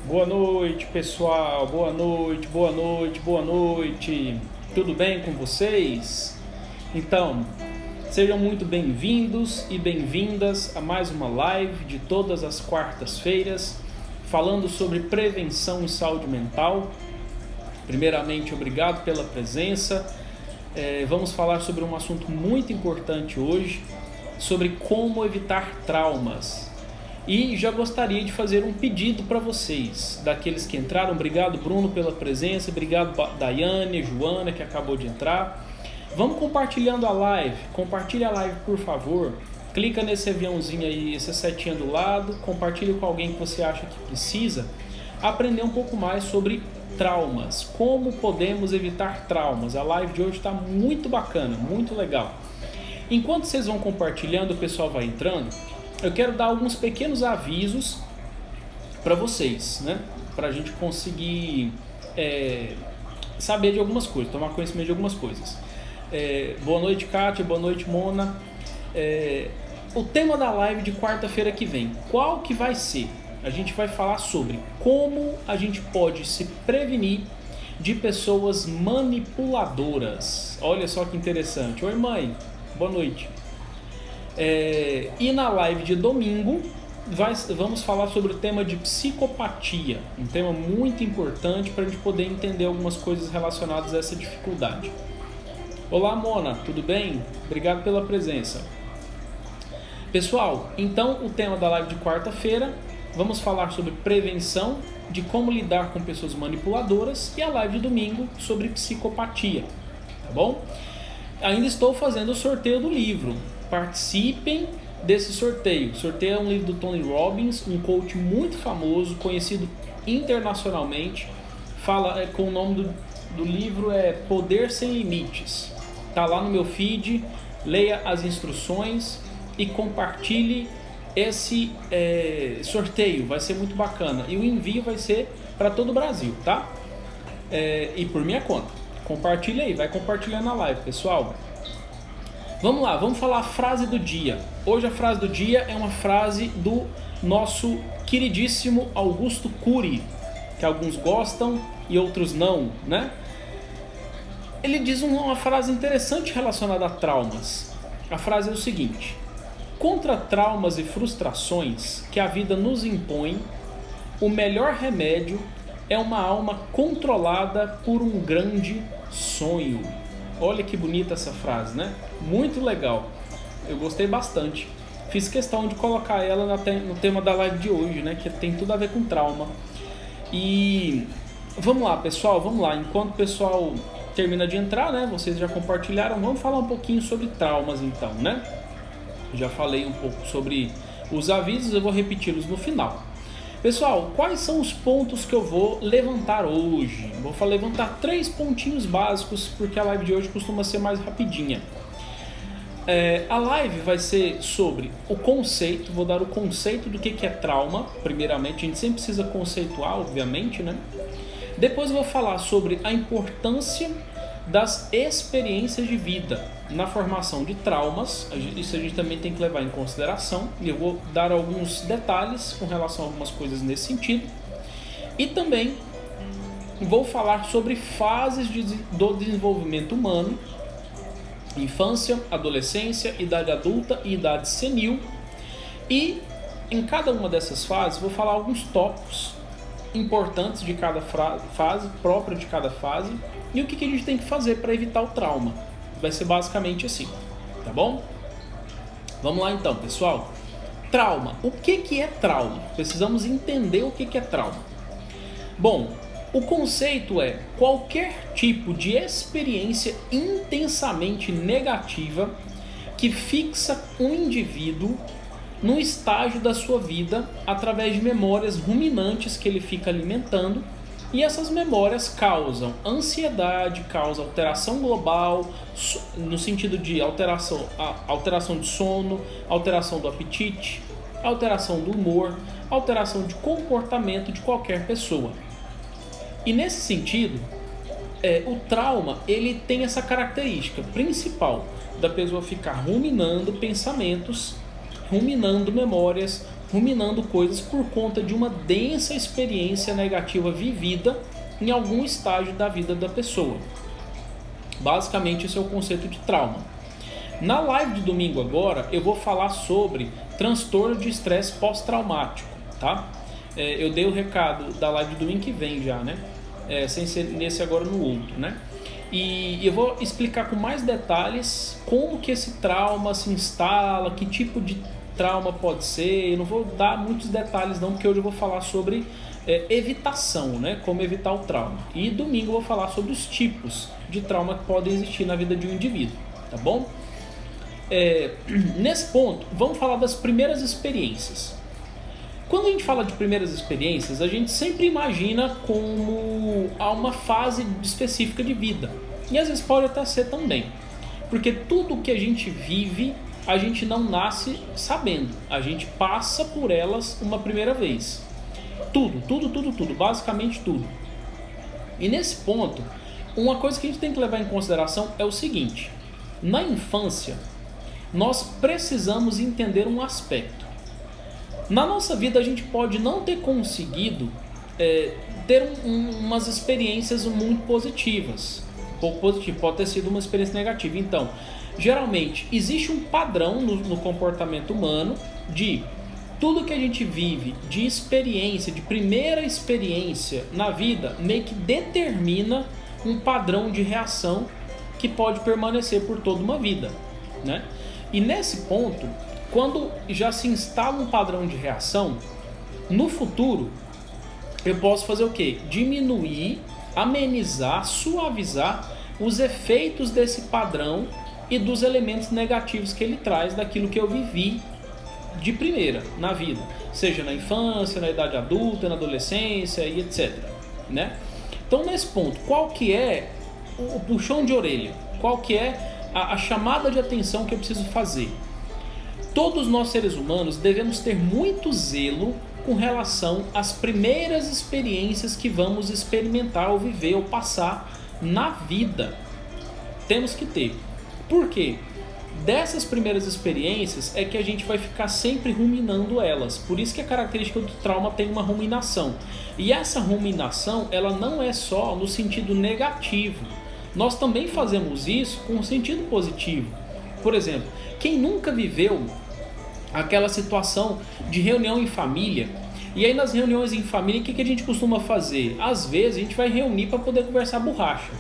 Boa noite, pessoal. Boa noite, boa noite, boa noite. Tudo bem com vocês? Então, sejam muito bem-vindos e bem-vindas a mais uma live de todas as quartas-feiras, falando sobre prevenção e saúde mental. Primeiramente, obrigado pela presença. Vamos falar sobre um assunto muito importante hoje, sobre como evitar traumas. E já gostaria de fazer um pedido para vocês, daqueles que entraram. Obrigado, Bruno, pela presença. Obrigado, Daiane, Joana, que acabou de entrar. Vamos compartilhando a live. Compartilhe a live, por favor. Clica nesse aviãozinho aí, essa setinha do lado. Compartilhe com alguém que você acha que precisa aprender um pouco mais sobre traumas. Como podemos evitar traumas. A live de hoje está muito bacana, muito legal. Enquanto vocês vão compartilhando, o pessoal vai entrando, eu quero dar alguns pequenos avisos para vocês, né? Para a gente conseguir saber de algumas coisas, tomar conhecimento de algumas coisas. Boa noite, Kátia. Boa noite, Mona. O tema da live de quarta-feira que vem, qual que vai ser? A gente vai falar sobre como a gente pode se prevenir de pessoas manipuladoras. Olha só que interessante. Oi, mãe. Boa noite. E na live de domingo vamos falar sobre o tema de psicopatia, um tema muito importante para a gente poder entender algumas coisas relacionadas a essa dificuldade. Olá, Mona, tudo bem? Obrigado pela presença. Pessoal, então o tema da live de quarta-feira, vamos falar sobre prevenção, de como lidar com pessoas manipuladoras, e a live de domingo sobre psicopatia, tá bom? Ainda estou fazendo o sorteio do livro. Participem desse sorteio. O sorteio é um livro do Tony Robbins, um coach muito famoso, conhecido internacionalmente. Fala com o nome do livro Poder Sem Limites. Tá lá no meu feed. Leia as instruções e compartilhe esse sorteio. Vai ser muito bacana. E o envio vai ser para todo o Brasil, tá? E por minha conta. Compartilha aí, vai compartilhando na live, pessoal. Vamos lá, vamos falar a frase do dia. Hoje a frase do dia é uma frase do nosso queridíssimo Augusto Cury, que alguns gostam e outros não, né? Ele diz uma frase interessante relacionada a traumas. A frase é o seguinte: contra traumas e frustrações que a vida nos impõe, o melhor remédio é uma alma controlada por um grande sonho. Olha que bonita essa frase, né? Muito legal. Eu gostei bastante. Fiz questão de colocar ela no tema da live de hoje, né? Que tem tudo a ver com trauma. E vamos lá, pessoal, vamos lá. Enquanto o pessoal termina de entrar, né? Vocês já compartilharam. Vamos falar um pouquinho sobre traumas, então, né? Já falei um pouco sobre os avisos, eu vou repeti-los no final. Pessoal, quais são os pontos que eu vou levantar hoje? Vou levantar 3 pontinhos básicos, porque a live de hoje costuma ser mais rapidinha. A live vai ser sobre o conceito, vou dar o conceito do que é trauma. Primeiramente, a gente sempre precisa conceituar, obviamente, né? Depois eu vou falar sobre a importância das experiências de vida na formação de traumas. Isso a gente também tem que levar em consideração, e eu vou dar alguns detalhes com relação a algumas coisas nesse sentido. E também vou falar sobre fases do desenvolvimento humano: infância, adolescência, idade adulta e idade senil. E em cada uma dessas fases vou falar alguns tópicos importantes de cada fase, própria de cada fase, e o que a gente tem que fazer para evitar o trauma. Vai ser basicamente assim, tá bom? Vamos lá então, pessoal. Trauma. O que é trauma? Precisamos entender o que é trauma. Bom, o conceito é qualquer tipo de experiência intensamente negativa que fixa um indivíduo no estágio da sua vida através de memórias ruminantes que ele fica alimentando, e essas memórias causam ansiedade, causam alteração global, no sentido de alteração de sono, alteração do apetite, alteração do humor, alteração de comportamento de qualquer pessoa. E nesse sentido, o trauma ele tem essa característica principal da pessoa ficar ruminando pensamentos, ruminando memórias, ruminando coisas por conta de uma densa experiência negativa vivida em algum estágio da vida da pessoa. Basicamente, esse é o conceito de trauma. Na live de domingo agora, eu vou falar sobre transtorno de estresse pós-traumático, tá? Eu dei o recado da live de domingo que vem já, né? Sem ser nesse agora, no outro, né? E eu vou explicar com mais detalhes como que esse trauma se instala, que tipo de trauma pode ser. Eu não vou dar muitos detalhes não, porque hoje eu vou falar sobre evitação, né? Como evitar o trauma. E domingo eu vou falar sobre os tipos de trauma que podem existir na vida de um indivíduo, tá bom? Nesse ponto, vamos falar das primeiras experiências. Quando a gente fala de primeiras experiências, a gente sempre imagina como há uma fase específica de vida. E às vezes pode até ser também. Porque tudo que a gente vive, a gente não nasce sabendo. A gente passa por elas uma primeira vez. Tudo, basicamente tudo. E nesse ponto, uma coisa que a gente tem que levar em consideração é o seguinte. Na infância, nós precisamos entender um aspecto. Na nossa vida a gente pode não ter conseguido ter umas experiências muito positivas. Pouco positivo, pode ter sido uma experiência negativa. Então, geralmente existe um padrão no comportamento humano de tudo que a gente vive de experiência, de primeira experiência na vida, meio que determina um padrão de reação que pode permanecer por toda uma vida, né? E nesse ponto, quando já se instala um padrão de reação, no futuro eu posso fazer o quê? Diminuir, amenizar, suavizar os efeitos desse padrão e dos elementos negativos que ele traz daquilo que eu vivi de primeira na vida, seja na infância, na idade adulta, na adolescência e etc, né? Então nesse ponto, qual que é o puxão de orelha? Qual que é a chamada de atenção que eu preciso fazer? Todos nós seres humanos devemos ter muito zelo com relação às primeiras experiências que vamos experimentar ou viver ou passar na vida. Temos que ter. Por quê? Dessas primeiras experiências é que a gente vai ficar sempre ruminando elas. Por isso que a característica do trauma tem uma ruminação. E essa ruminação, ela não é só no sentido negativo. Nós também fazemos isso com um sentido positivo. Por exemplo, quem nunca viveu aquela situação de reunião em família, e aí nas reuniões em família, o que a gente costuma fazer? Às vezes a gente vai reunir para poder conversar borracha.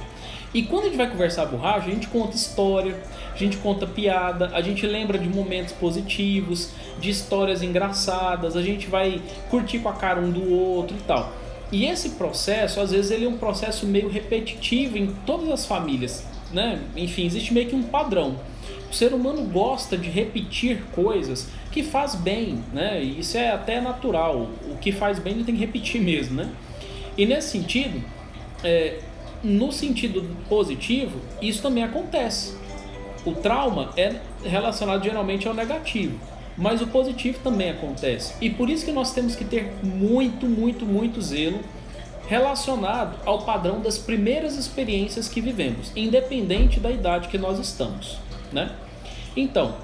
E quando a gente vai conversar borracha, a gente conta história, a gente conta piada, a gente lembra de momentos positivos, de histórias engraçadas, a gente vai curtir com a cara um do outro e tal. E esse processo, às vezes, ele é um processo meio repetitivo em todas as famílias, né? Enfim, existe meio que um padrão. O ser humano gosta de repetir coisas que faz bem, né? E isso é até natural. O que faz bem ele tem que repetir mesmo, né? E nesse sentido, no sentido positivo, isso também acontece. O trauma é relacionado geralmente ao negativo, mas o positivo também acontece. E por isso que nós temos que ter muito zelo relacionado ao padrão das primeiras experiências que vivemos, independente da idade que nós estamos, né? Então,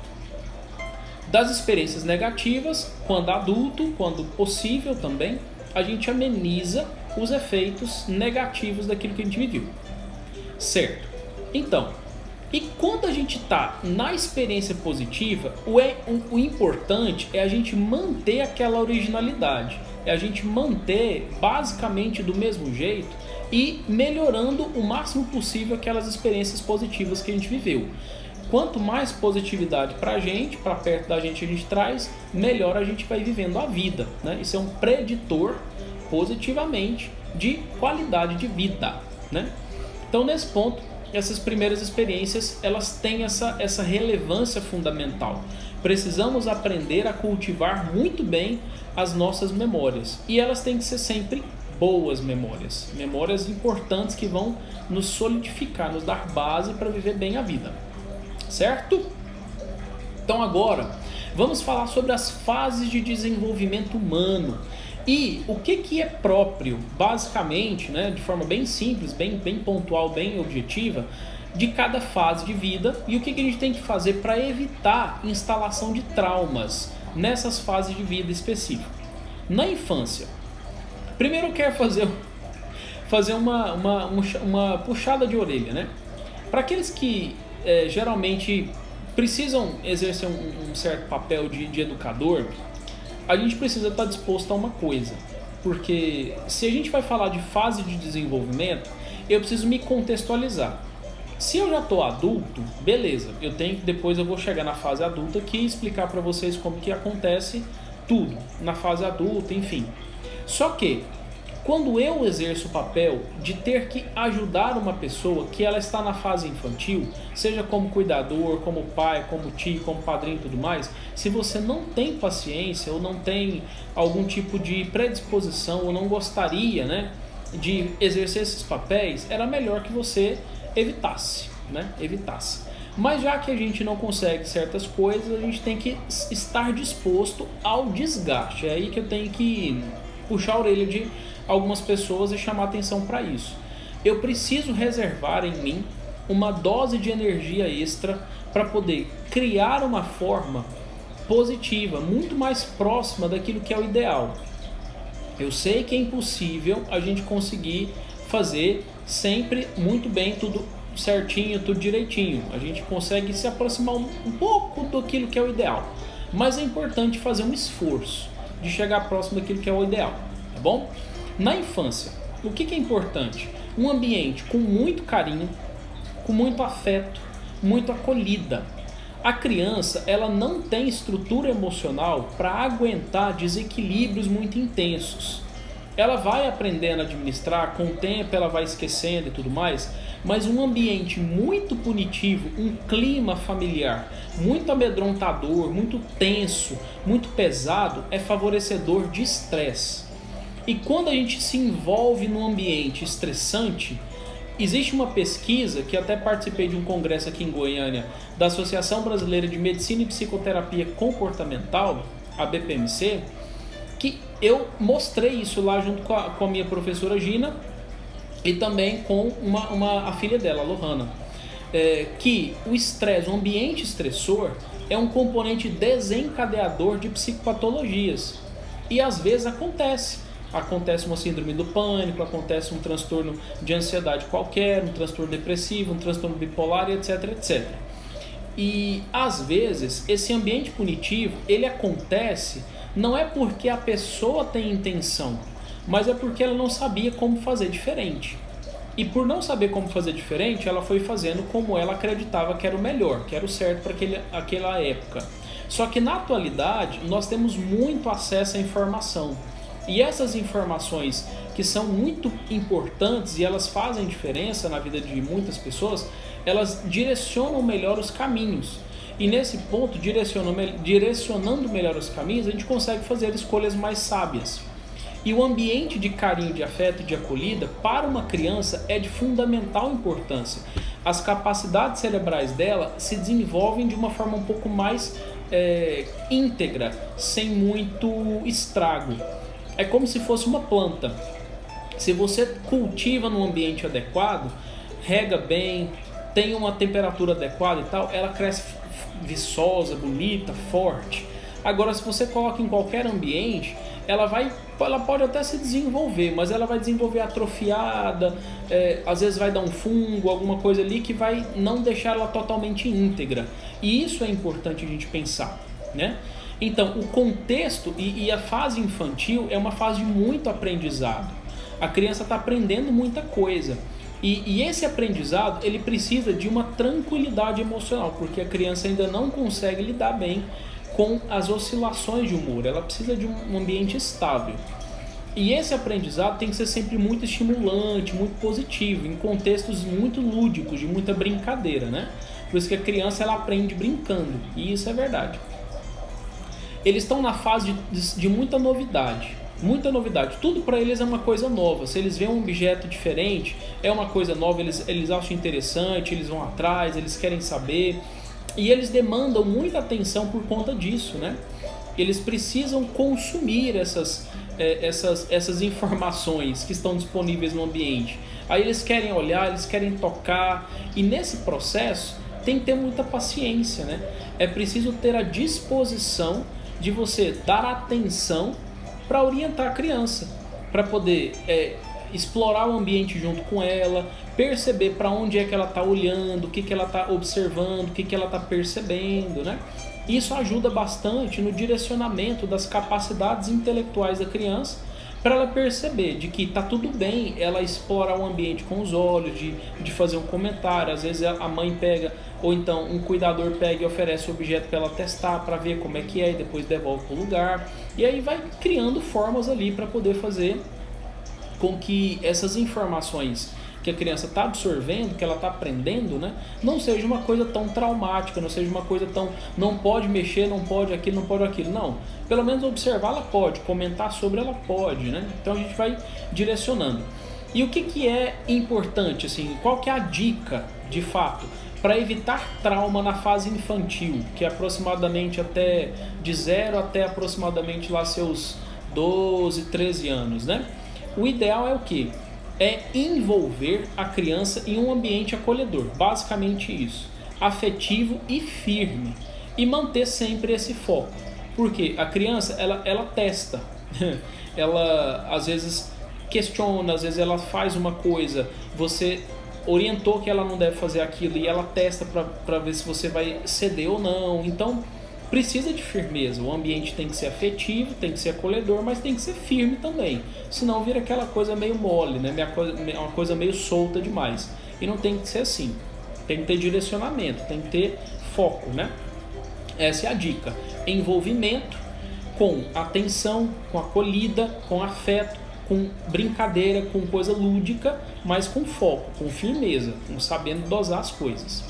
das experiências negativas, quando adulto, quando possível também, a gente ameniza os efeitos negativos daquilo que a gente viveu, certo? Então, e quando a gente está na experiência positiva, o importante é a gente manter aquela originalidade, é a gente manter basicamente do mesmo jeito e melhorando o máximo possível aquelas experiências positivas que a gente viveu. Quanto mais positividade pra gente, pra perto da gente a gente traz, melhor a gente vai vivendo a vida, né? Isso é um preditor positivamente de qualidade de vida, né? Então nesse ponto, essas primeiras experiências, elas têm essa relevância fundamental. Precisamos aprender a cultivar muito bem as nossas memórias. E elas têm que ser sempre boas memórias. Memórias importantes que vão nos solidificar, nos dar base para viver bem a vida. Certo? Então agora, vamos falar sobre as fases de desenvolvimento humano. E o que é próprio, basicamente, né, de forma bem simples, bem pontual, bem objetiva, de cada fase de vida e o que a gente tem que fazer para evitar instalação de traumas nessas fases de vida específicas. Na infância, primeiro eu quero fazer uma puxada de orelha, né? Para aqueles que geralmente precisam exercer um certo papel de educador, a gente precisa estar disposto a uma coisa. Porque se a gente vai falar de fase de desenvolvimento, eu preciso me contextualizar. Se eu já estou adulto, beleza, depois eu vou chegar na fase adulta aqui e explicar para vocês como que acontece tudo na fase adulta, enfim. Só que, quando eu exerço o papel de ter que ajudar uma pessoa que ela está na fase infantil, seja como cuidador, como pai, como tio, como padrinho e tudo mais, se você não tem paciência ou não tem algum tipo de predisposição ou não gostaria, né, de exercer esses papéis, era melhor que você evitasse. Mas já que a gente não consegue certas coisas, a gente tem que estar disposto ao desgaste. É aí que eu tenho que puxar a orelha de algumas pessoas e chamar atenção para isso. Eu preciso reservar em mim uma dose de energia extra para poder criar uma forma positiva, muito mais próxima daquilo que é o ideal. Eu sei que é impossível a gente conseguir fazer sempre muito bem, tudo certinho, tudo direitinho. A gente consegue se aproximar um pouco daquilo que é o ideal. Mas é importante fazer um esforço de chegar próximo daquilo que é o ideal, tá bom? Na infância, o que é importante? Um ambiente com muito carinho, com muito afeto, muito acolhida. A criança, ela não tem estrutura emocional para aguentar desequilíbrios muito intensos. Ela vai aprendendo a administrar, com o tempo ela vai esquecendo e tudo mais, mas um ambiente muito punitivo, um clima familiar muito amedrontador, muito tenso, muito pesado, é favorecedor de estresse. E quando a gente se envolve num ambiente estressante, existe uma pesquisa, que até participei de um congresso aqui em Goiânia, da Associação Brasileira de Medicina e Psicoterapia Comportamental, a BPMC, que eu mostrei isso lá junto com a minha professora Gina e também com a filha dela, a Lohana, que o estresse, o ambiente estressor, é um componente desencadeador de psicopatologias. E às vezes acontece uma síndrome do pânico, acontece um transtorno de ansiedade qualquer, um transtorno depressivo, um transtorno bipolar, etc, etc. E às vezes esse ambiente punitivo, ele acontece não é porque a pessoa tem intenção, mas é porque ela não sabia como fazer diferente. E por não saber como fazer diferente, ela foi fazendo como ela acreditava que era o melhor, que era o certo para aquela época. Só que na atualidade, nós temos muito acesso à informação. E essas informações que são muito importantes e elas fazem diferença na vida de muitas pessoas, elas direcionam melhor os caminhos. E nesse ponto, direcionando melhor os caminhos, a gente consegue fazer escolhas mais sábias. E o ambiente de carinho, de afeto e de acolhida para uma criança é de fundamental importância. As capacidades cerebrais dela se desenvolvem de uma forma um pouco mais íntegra, sem muito estrago. É como se fosse uma planta. Se você cultiva num ambiente adequado, rega bem, tem uma temperatura adequada e tal, ela cresce viçosa, bonita, forte. Agora, se você coloca em qualquer ambiente, ela pode até se desenvolver, mas ela vai desenvolver atrofiada, às vezes vai dar um fungo, alguma coisa ali que vai não deixar ela totalmente íntegra. E isso é importante a gente pensar, né? Então, o contexto e a fase infantil é uma fase de muito aprendizado. A criança está aprendendo muita coisa. E esse aprendizado, ele precisa de uma tranquilidade emocional, porque a criança ainda não consegue lidar bem com as oscilações de humor. Ela precisa de um ambiente estável. E esse aprendizado tem que ser sempre muito estimulante, muito positivo, em contextos muito lúdicos, de muita brincadeira, né? Por isso que a criança, ela aprende brincando, e isso é verdade. Eles estão na fase de muita novidade. Muita novidade, tudo para eles é uma coisa nova. Se eles veem um objeto diferente, é uma coisa nova, eles acham interessante, eles vão atrás, eles querem saber. E eles demandam muita atenção por conta disso, né? Eles precisam consumir essas informações que estão disponíveis no ambiente. Aí eles querem olhar, eles querem tocar, e nesse processo tem que ter muita paciência, né? É preciso ter a disposição de você dar atenção para orientar a criança, para poder explorar o ambiente junto com ela, perceber para onde é que ela está olhando, o que, que ela está observando, o que, que ela está percebendo, né? Isso ajuda bastante no direcionamento das capacidades intelectuais da criança, para ela perceber de que está tudo bem ela explorar o ambiente com os olhos, de fazer um comentário. Às vezes a mãe pega, ou então um cuidador pega e oferece o objeto para ela testar, para ver como é que é, e depois devolve para o lugar. E aí vai criando formas ali para poder fazer com que essas informações que a criança está absorvendo, que ela está aprendendo, né, não seja uma coisa tão traumática, não seja uma coisa tão, não pode mexer, não pode aquilo, não pode aquilo, não. Pelo menos observar ela pode, comentar sobre ela pode, né? Então a gente vai direcionando. E o que é importante, assim, qual que é a dica, de fato, para evitar trauma na fase infantil, que é aproximadamente até de 0 até aproximadamente lá seus 12, 13 anos, né? O ideal é o quê? É envolver a criança em um ambiente acolhedor, basicamente isso, afetivo e firme, e manter sempre esse foco, porque a criança ela testa, ela às vezes questiona, às vezes ela faz uma coisa, você orientou que ela não deve fazer aquilo e ela testa para ver se você vai ceder ou não. Então precisa de firmeza, o ambiente tem que ser afetivo, tem que ser acolhedor, mas tem que ser firme também, senão vira aquela coisa meio mole, né? Uma coisa meio solta demais, e não tem que ser assim, tem que ter direcionamento, tem que ter foco, né? Essa é a dica, envolvimento com atenção, com acolhida, com afeto, com brincadeira, com coisa lúdica, mas com foco, com firmeza, com sabendo dosar as coisas.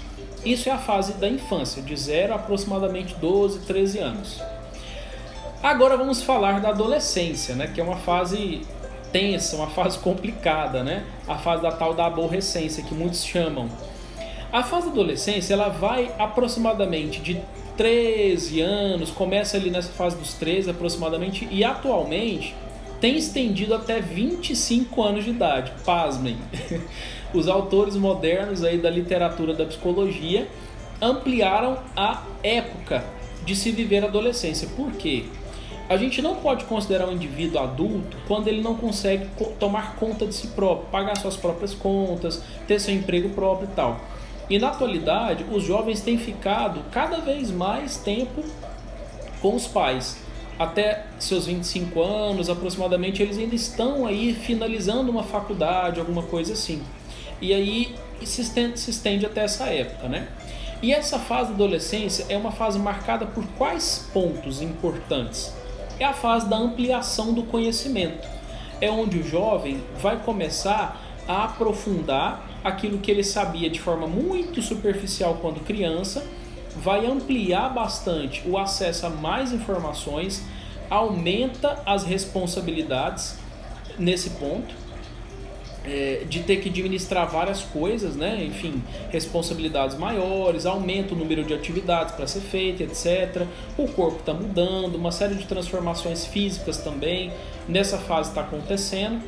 Isso é a fase da infância, de 0 a aproximadamente 12, 13 anos. Agora vamos falar da adolescência, né? Que é uma fase tensa, uma fase complicada, né? A fase da tal da aborrecência, que muitos chamam. A fase da adolescência, ela vai aproximadamente de 13 anos, começa ali nessa fase dos 13 aproximadamente, e atualmente tem estendido até 25 anos de idade, pasmem. Os autores modernos aí da literatura da psicologia ampliaram a época de se viver a adolescência. Por quê? A gente não pode considerar um indivíduo adulto quando ele não consegue tomar conta de si próprio, pagar suas próprias contas, ter seu emprego próprio e tal. E na atualidade, os jovens têm ficado cada vez mais tempo com os pais. Até seus 25 anos aproximadamente, eles ainda estão aí finalizando uma faculdade, alguma coisa assim. E aí se estende até essa época, né? E essa fase da adolescência é uma fase marcada por quais pontos importantes? É a fase da ampliação do conhecimento. É onde o jovem vai começar a aprofundar aquilo que ele sabia de forma muito superficial quando criança, vai ampliar bastante o acesso a mais informações, aumenta as responsabilidades nesse ponto, de ter que administrar várias coisas, né? Enfim, responsabilidades maiores, aumenta o número de atividades para ser feita, etc. O corpo está mudando, uma série de transformações físicas também nessa fase está acontecendo.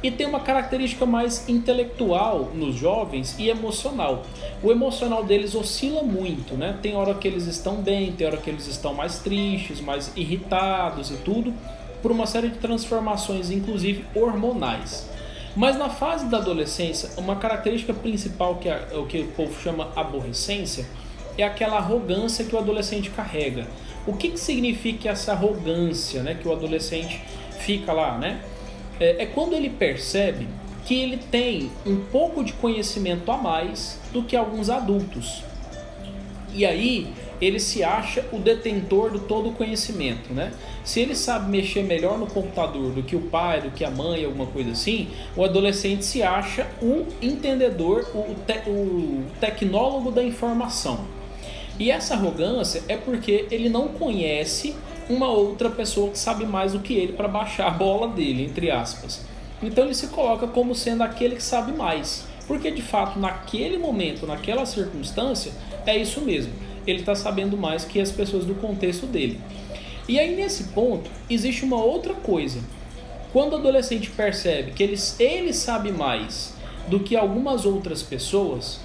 E tem uma característica mais intelectual nos jovens e emocional. O emocional deles oscila muito, né? Tem hora que eles estão bem, tem hora que eles estão mais tristes, mais irritados e tudo, por uma série de transformações, inclusive hormonais. Mas na fase da adolescência, uma característica principal, que é o que o povo chama aborrecência, é aquela arrogância que o adolescente carrega. O que significa essa arrogância, né, que o adolescente fica lá, né? É quando ele percebe que ele tem um pouco de conhecimento a mais do que alguns adultos. E aí ele se acha o detentor de todo o conhecimento, né? Se ele sabe mexer melhor no computador do que o pai, do que a mãe, alguma coisa assim, o adolescente se acha o entendedor, o tecnólogo da informação. E essa arrogância é porque ele não conhece uma outra pessoa que sabe mais do que ele para baixar a bola dele, entre aspas. Então ele se coloca como sendo aquele que sabe mais, porque de fato naquele momento, naquela circunstância, é isso mesmo, ele está sabendo mais que as pessoas do contexto dele. E aí nesse ponto existe uma outra coisa. Quando o adolescente percebe que ele sabe mais do que algumas outras pessoas,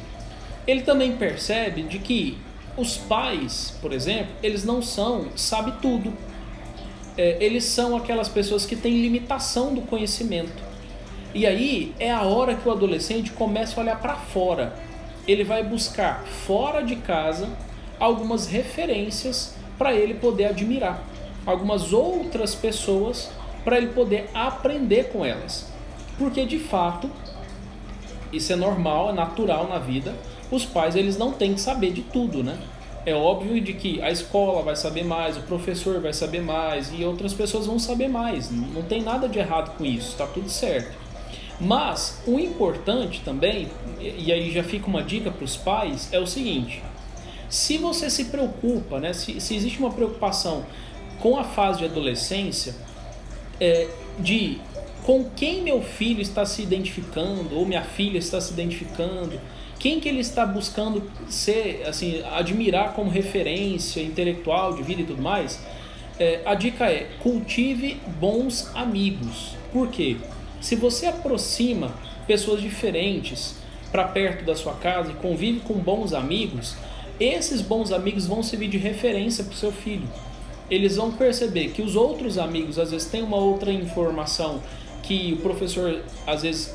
ele também percebe de que os pais, por exemplo, eles não são sabe tudo. eles são aquelas pessoas que têm limitação do conhecimento. E aí é a hora que o adolescente começa a olhar para fora. Ele vai buscar fora de casa algumas referências para ele poder admirar, algumas outras pessoas para ele poder aprender com elas. Porque de fato, isso é normal, é natural na vida, os pais eles não têm que saber de tudo, né? É óbvio de que a escola vai saber mais, o professor vai saber mais e outras pessoas vão saber mais. Não tem nada de errado com isso, está tudo certo. Mas o importante também, e aí já fica uma dica para os pais, é o seguinte: se você se preocupa, né, se existe uma preocupação com a fase de adolescência, de com quem meu filho está se identificando, ou minha filha está se identificando, quem que ele está buscando ser, assim, admirar como referência intelectual, de vida e tudo mais, a dica é: cultive bons amigos. Por quê? Se você aproxima pessoas diferentes para perto da sua casa e convive com bons amigos, esses bons amigos vão servir de referência para o seu filho. Eles vão perceber que os outros amigos às vezes têm uma outra informação que o professor às vezes,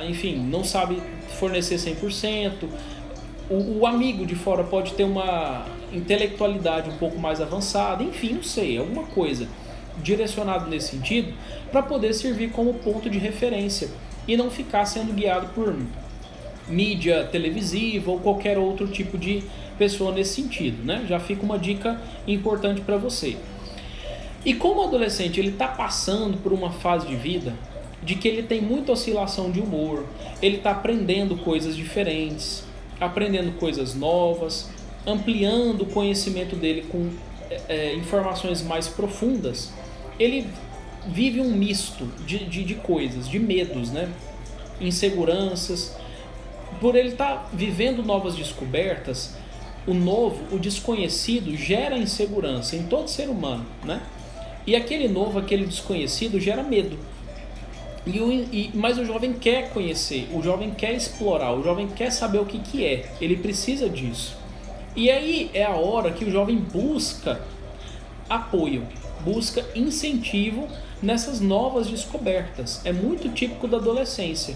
enfim, não sabe fornecer 100%. O amigo de fora pode ter uma intelectualidade um pouco mais avançada, enfim, não sei, alguma coisa direcionado nesse sentido, para poder servir como ponto de referência e não ficar sendo guiado por mídia televisiva ou qualquer outro tipo de pessoa nesse sentido, né? Já fica uma dica importante para você. E como o adolescente ele está passando por uma fase de vida de que ele tem muita oscilação de humor, ele está aprendendo coisas diferentes, aprendendo coisas novas, ampliando o conhecimento dele com informações mais profundas, ele vive um misto de coisas, de medos, né? Inseguranças. Por ele estar vivendo novas descobertas, o novo, o desconhecido gera insegurança em todo ser humano, né? E aquele novo, aquele desconhecido gera medo. Mas o jovem quer conhecer, o jovem quer explorar, o jovem quer saber o que é, ele precisa disso. E aí é a hora que o jovem busca apoio, busca incentivo nessas novas descobertas. É muito típico da adolescência.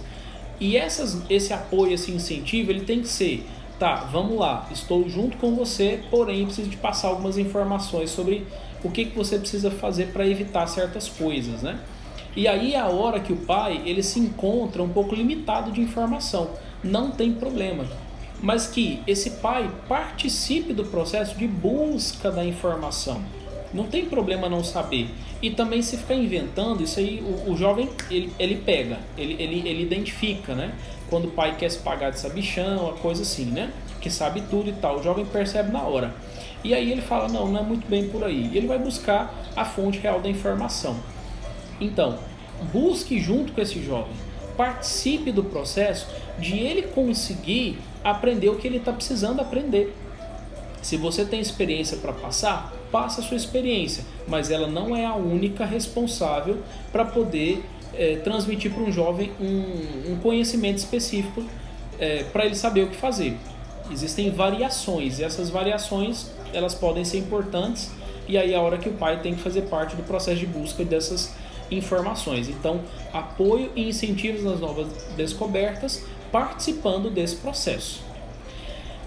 E esse apoio, esse incentivo, ele tem que ser: tá, vamos lá, estou junto com você, porém preciso te passar algumas informações sobre o que você precisa fazer para evitar certas coisas, né? E aí é a hora que o pai ele se encontra um pouco limitado de informação. Não tem problema. Mas que esse pai participe do processo de busca da informação. Não tem problema não saber. E também se ficar inventando, isso aí o jovem ele pega, ele identifica, né? Quando o pai quer se pagar de sabichão, a coisa assim, né? Que sabe tudo e tal, o jovem percebe na hora. E aí ele fala: não é muito bem por aí. E ele vai buscar a fonte real da informação. Então, busque junto com esse jovem, participe do processo de ele conseguir aprender o que ele está precisando aprender. Se você tem experiência para passar, passa a sua experiência, mas ela não é a única responsável para poder transmitir para um jovem um conhecimento específico para ele saber o que fazer. Existem variações, e essas variações elas podem ser importantes, e aí é a hora que o pai tem que fazer parte do processo de busca dessas informações. Então, apoio e incentivos nas novas descobertas, participando desse processo.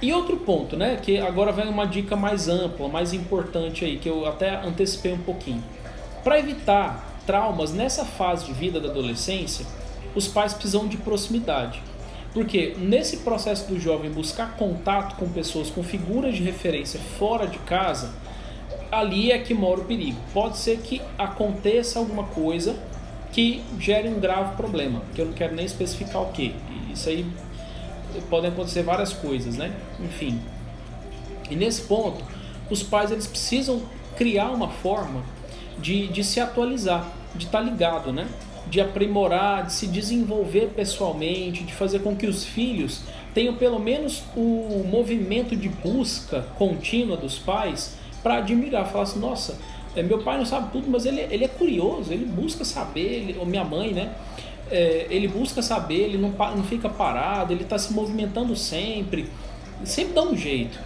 E outro ponto, né, que agora vem uma dica mais ampla, mais importante aí, que eu até antecipei um pouquinho. Para evitar traumas nessa fase de vida da adolescência, os pais precisam de proximidade. Porque nesse processo do jovem buscar contato com pessoas, com figuras de referência fora de casa, ali é que mora o perigo. Pode ser que aconteça alguma coisa que gere um grave problema, que eu não quero nem especificar o que. Isso aí podem acontecer várias coisas, né? Enfim. E nesse ponto, os pais eles precisam criar uma forma de se atualizar, de estar ligado, né? De aprimorar, de se desenvolver pessoalmente, de fazer com que os filhos tenham pelo menos o movimento de busca contínua dos pais para admirar, falar assim: nossa, meu pai não sabe tudo, mas ele é curioso, ele busca saber, ou minha mãe, né? Ele busca saber, ele não fica parado, ele está se movimentando sempre dá um jeito.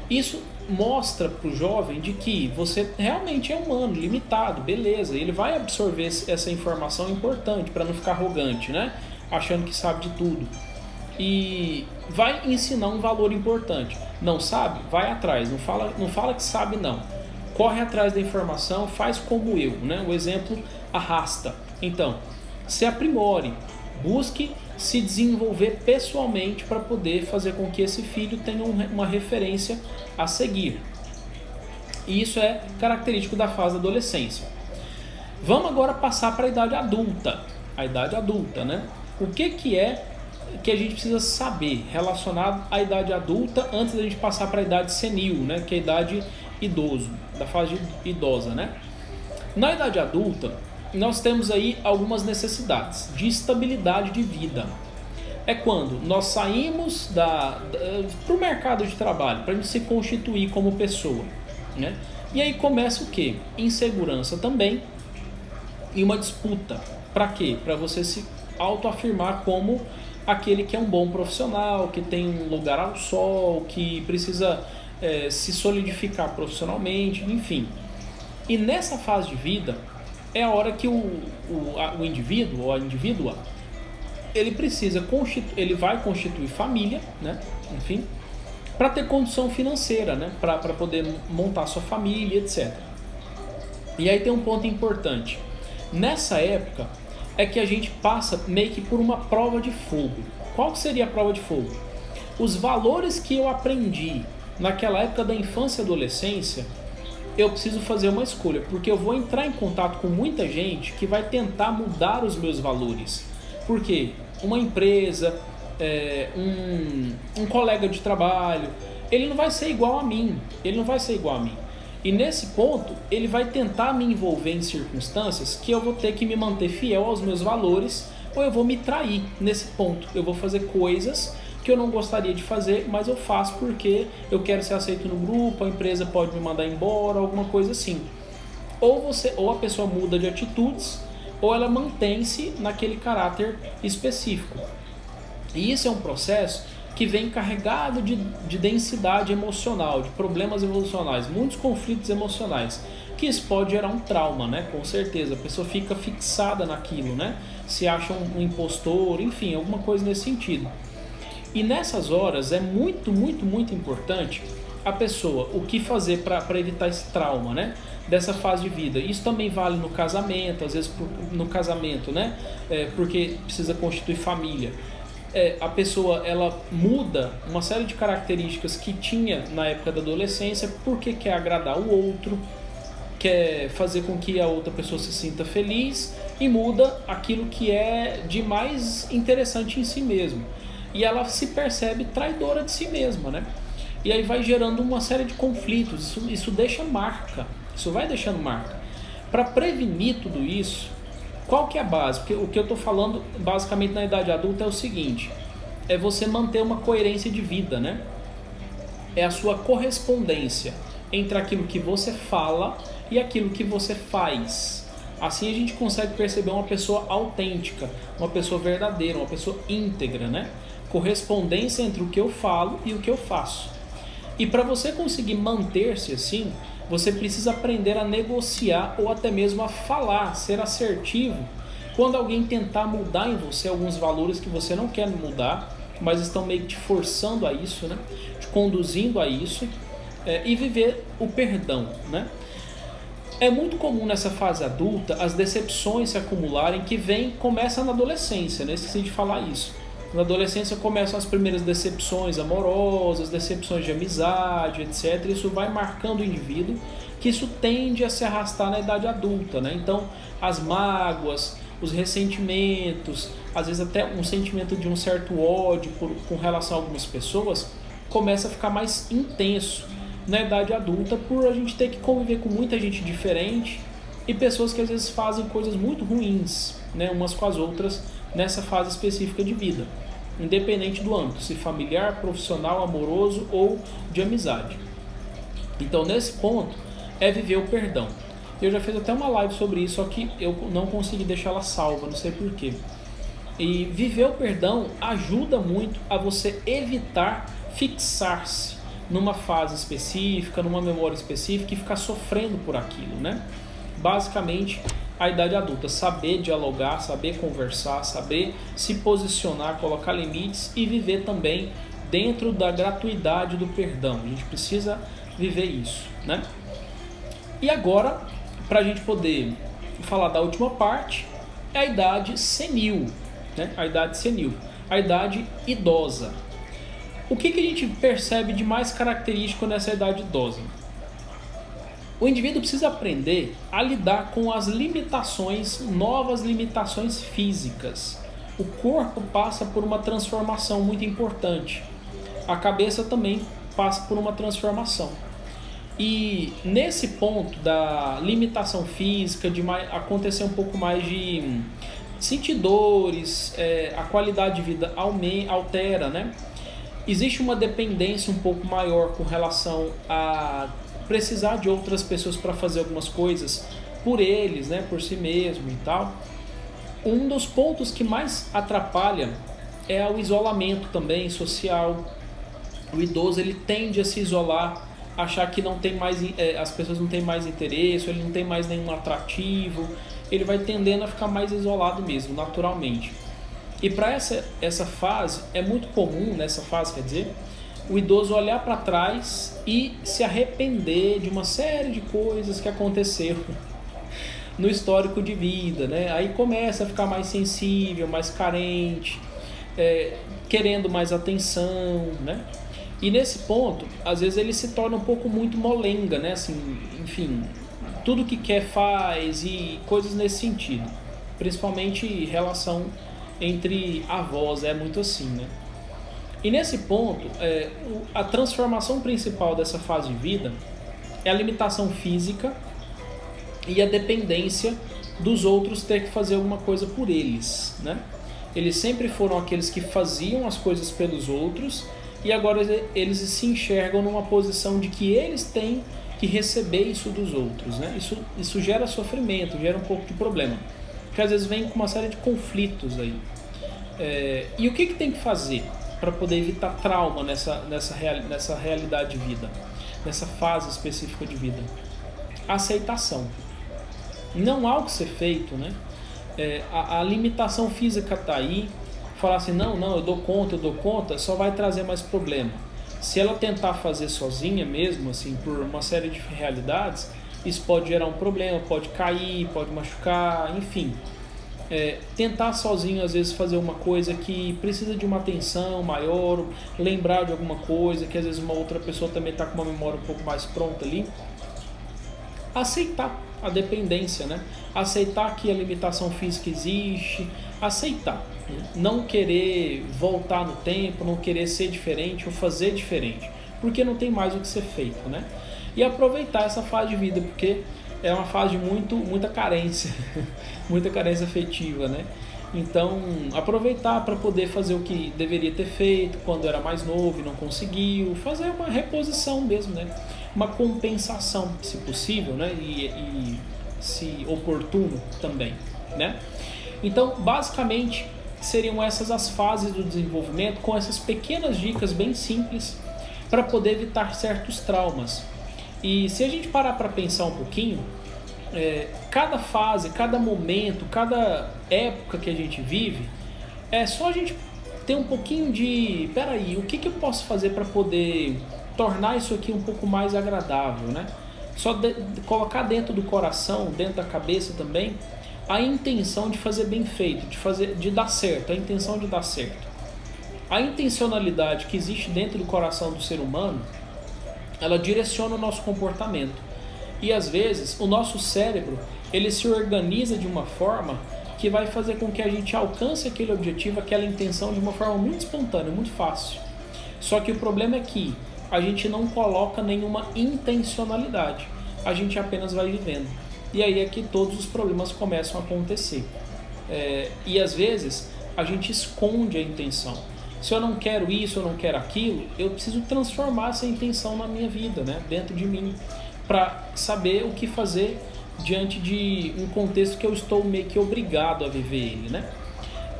Isso mostra para o jovem de que você realmente é humano, limitado, beleza, ele vai absorver essa informação importante para não ficar arrogante, né? Achando que sabe de tudo. E vai ensinar um valor importante. Não sabe? Vai atrás, não fala que sabe não. Corre atrás da informação, faz como eu, né? O exemplo arrasta. Então, se aprimore, busque se desenvolver pessoalmente para poder fazer com que esse filho tenha uma referência a seguir. E isso é característico da fase da adolescência. Vamos agora passar para a idade adulta. A idade adulta, né? O que é que a gente precisa saber relacionado à idade adulta antes da gente passar para a idade senil, né? Que é a idade idoso, da fase idosa, né? Na idade adulta, nós temos aí algumas necessidades de estabilidade de vida. É quando nós saímos para o mercado de trabalho, para a gente se constituir como pessoa, né? E aí começa o quê? Insegurança também e uma disputa. Para quê? Para você se autoafirmar como aquele que é um bom profissional, que tem um lugar ao sol, que precisa se solidificar profissionalmente, enfim. E nessa fase de vida é a hora que o indivíduo ou a indivídua ele vai constituir família, né? Enfim, para ter condição financeira, né? Para poder montar sua família, etc. E aí tem um ponto importante. Nessa época é que a gente passa meio que por uma prova de fogo. Qual seria a prova de fogo? Os valores que eu aprendi naquela época da infância e adolescência, eu preciso fazer uma escolha, porque eu vou entrar em contato com muita gente que vai tentar mudar os meus valores. Por quê? Uma empresa, um colega de trabalho, ele não vai ser igual a mim, E nesse ponto, ele vai tentar me envolver em circunstâncias que eu vou ter que me manter fiel aos meus valores, ou eu vou me trair nesse ponto. Eu vou fazer coisas que eu não gostaria de fazer, mas eu faço porque eu quero ser aceito no grupo, a empresa pode me mandar embora, alguma coisa assim. Ou a pessoa muda de atitudes, ou ela mantém-se naquele caráter específico. E isso é um processo que vem carregado de densidade emocional, de problemas emocionais, muitos conflitos emocionais, que isso pode gerar um trauma, né? Com certeza, a pessoa fica fixada naquilo, né? Se acha um impostor, enfim, alguma coisa nesse sentido. E nessas horas é muito, muito, muito importante a pessoa, o que fazer para evitar esse trauma, né? Dessa fase de vida. Isso também vale no casamento, às vezes no casamento, né? Porque precisa constituir família. A pessoa ela muda uma série de características que tinha na época da adolescência porque quer agradar o outro, quer fazer com que a outra pessoa se sinta feliz e muda aquilo que é de mais interessante em si mesmo. E ela se percebe traidora de si mesma, né? E aí vai gerando uma série de conflitos, isso deixa marca, isso vai deixando marca. Para prevenir tudo isso, qual que é a base? Porque o que eu estou falando basicamente na idade adulta é o seguinte, é você manter uma coerência de vida, né? É a sua correspondência entre aquilo que você fala e aquilo que você faz. Assim a gente consegue perceber uma pessoa autêntica, uma pessoa verdadeira, uma pessoa íntegra, né? Correspondência entre o que eu falo e o que eu faço. E para você conseguir manter-se assim, você precisa aprender a negociar ou até mesmo a falar, ser assertivo, quando alguém tentar mudar em você alguns valores que você não quer mudar, mas estão meio que te forçando a isso, né? Te conduzindo a isso, e viver o perdão, né? É muito comum nessa fase adulta as decepções se acumularem que começa na adolescência, né? Esqueci de falar isso. Na adolescência começam as primeiras decepções amorosas, decepções de amizade, etc. Isso vai marcando o indivíduo, que isso tende a se arrastar na idade adulta, né? Então, as mágoas, os ressentimentos, às vezes até um sentimento de um certo ódio com relação a algumas pessoas, começa a ficar mais intenso na idade adulta por a gente ter que conviver com muita gente diferente e pessoas que às vezes fazem coisas muito ruins, né, umas com as outras nessa fase específica de vida, independente do âmbito, se familiar, profissional, amoroso ou de amizade. Então nesse ponto é viver o perdão. Eu já fiz até uma live sobre isso, só que eu não consegui deixar ela salva, não sei porquê. E viver o perdão ajuda muito a você evitar fixar-se numa fase específica, numa memória específica e ficar sofrendo por aquilo, né? Basicamente, a idade adulta, saber dialogar, saber conversar, saber se posicionar, colocar limites e viver também dentro da gratuidade do perdão. A gente precisa viver isso, né? E agora, para a gente poder falar da última parte, é a idade senil, né? A idade senil, a idade idosa. O que a gente percebe de mais característico nessa idade idosa? O indivíduo precisa aprender a lidar com as limitações, novas limitações físicas. O corpo passa por uma transformação muito importante. A cabeça também passa por uma transformação. E nesse ponto da limitação física, de acontecer um pouco mais de sentir dores, a qualidade de vida altera, né? Existe uma dependência um pouco maior com relação a precisar de outras pessoas para fazer algumas coisas por eles, né? Por si mesmo e tal. Um dos pontos que mais atrapalha é o isolamento também social. O idoso ele tende a se isolar, achar que não tem mais, as pessoas não têm mais interesse, ele não tem mais nenhum atrativo, ele vai tendendo a ficar mais isolado mesmo, naturalmente. E para essa fase, é muito comum, nessa fase, quer dizer, o idoso olhar para trás e se arrepender de uma série de coisas que aconteceram no histórico de vida, né? Aí começa a ficar mais sensível, mais carente, querendo mais atenção, né? E nesse ponto, às vezes ele se torna um pouco muito molenga, né? Assim, enfim, tudo que quer faz e coisas nesse sentido. Principalmente relação entre avós, é muito assim, né? E nesse ponto, a transformação principal dessa fase de vida é a limitação física e a dependência dos outros ter que fazer alguma coisa por eles, né? Eles sempre foram aqueles que faziam as coisas pelos outros e agora eles se enxergam numa posição de que eles têm que receber isso dos outros, né? Isso gera sofrimento, gera um pouco de problema, porque às vezes vem com uma série de conflitos aí. E o que tem que fazer para poder evitar trauma nessa realidade de vida, nessa fase específica de vida? Aceitação. Não há o que ser feito, né? A limitação física está aí. Falar assim, não, eu dou conta, só vai trazer mais problema. Se ela tentar fazer sozinha mesmo, assim, por uma série de realidades, isso pode gerar um problema, pode cair, pode machucar, enfim. Tentar sozinho, às vezes, fazer uma coisa que precisa de uma atenção maior, lembrar de alguma coisa, que às vezes uma outra pessoa também está com uma memória um pouco mais pronta ali. Aceitar a dependência, né? Aceitar que a limitação física existe, aceitar. Não querer voltar no tempo, não querer ser diferente ou fazer diferente, porque não tem mais o que ser feito, né? E aproveitar essa fase de vida, porque é uma fase de muita carência, muita carência afetiva, né? Então, aproveitar para poder fazer o que deveria ter feito quando era mais novo e não conseguiu, fazer uma reposição mesmo, né? Uma compensação, se possível, né? E se oportuno também, né? Então, basicamente, seriam essas as fases do desenvolvimento, com essas pequenas dicas bem simples para poder evitar certos traumas. E se a gente parar para pensar um pouquinho, cada fase, cada momento, cada época que a gente vive, é só a gente ter um pouquinho de, peraí, o que eu posso fazer para poder tornar isso aqui um pouco mais agradável, né? Só colocar dentro do coração, dentro da cabeça também, a intenção de fazer bem feito, de dar certo, a intenção de dar certo. A intencionalidade que existe dentro do coração do ser humano, ela direciona o nosso comportamento. E às vezes o nosso cérebro, ele se organiza de uma forma que vai fazer com que a gente alcance aquele objetivo, aquela intenção de uma forma muito espontânea, muito fácil. Só que o problema é que a gente não coloca nenhuma intencionalidade, a gente apenas vai vivendo. E aí é que todos os problemas começam a acontecer. E às vezes a gente esconde a intenção. Se eu não quero isso, eu não quero aquilo, eu preciso transformar essa intenção na minha vida, né? Dentro de mim, para saber o que fazer diante de um contexto que eu estou meio que obrigado a viver ele, né?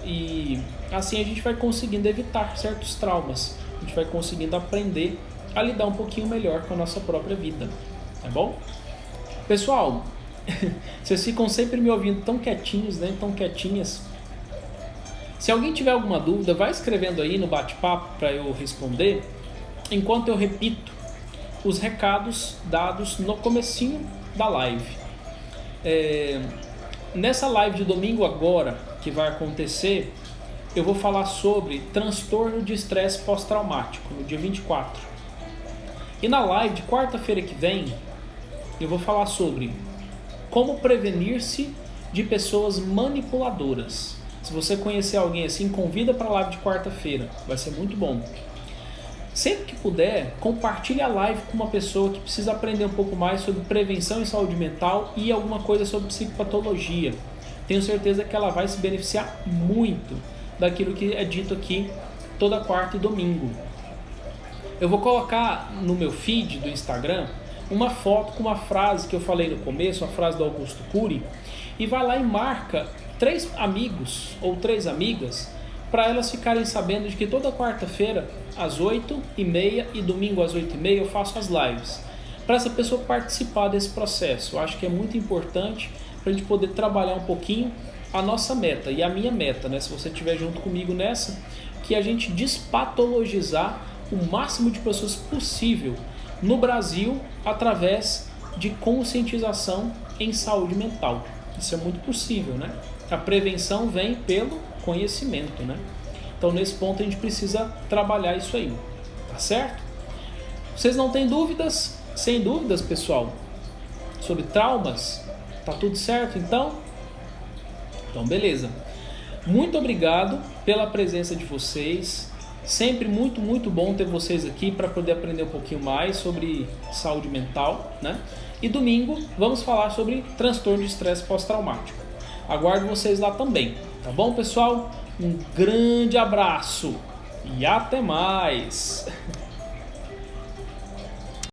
E assim a gente vai conseguindo evitar certos traumas, a gente vai conseguindo aprender a lidar um pouquinho melhor com a nossa própria vida, tá bom? Pessoal, vocês ficam sempre me ouvindo tão quietinhos, né? Tão quietinhas. Se alguém tiver alguma dúvida, vai escrevendo aí no bate-papo para eu responder, enquanto eu repito os recados dados no comecinho da live. Nessa live de domingo agora, que vai acontecer, eu vou falar sobre transtorno de estresse pós-traumático, no dia 24. E na live de quarta-feira que vem, eu vou falar sobre como prevenir-se de pessoas manipuladoras. Se você conhecer alguém assim, convida para a live de quarta-feira, vai ser muito bom. Sempre que puder, compartilhe a live com uma pessoa que precisa aprender um pouco mais sobre prevenção em saúde mental e alguma coisa sobre psicopatologia. Tenho certeza que ela vai se beneficiar muito daquilo que é dito aqui toda quarta e domingo. Eu vou colocar no meu feed do Instagram uma foto com uma frase que eu falei no começo, uma frase do Augusto Cury, e vai lá e marca 3 amigos ou 3 amigas para elas ficarem sabendo de que toda quarta-feira às 8h30 e domingo às 8h30 eu faço as lives, para essa pessoa participar desse processo. Eu acho que é muito importante para a gente poder trabalhar um pouquinho a nossa meta e a minha meta, né? Se você estiver junto comigo nessa, que a gente despatologizar o máximo de pessoas possível no Brasil através de conscientização em saúde mental. Isso é muito possível, né? A prevenção vem pelo conhecimento, né? Então nesse ponto a gente precisa trabalhar isso aí, tá certo? Vocês não têm dúvidas? Sem dúvidas, pessoal, sobre traumas? Tá tudo certo então? Então beleza. Muito obrigado pela presença de vocês. Sempre muito, muito bom ter vocês aqui para poder aprender um pouquinho mais sobre saúde mental, né? E domingo vamos falar sobre transtorno de estresse pós-traumático. Aguardo vocês lá também, tá bom, pessoal? Um grande abraço e até mais!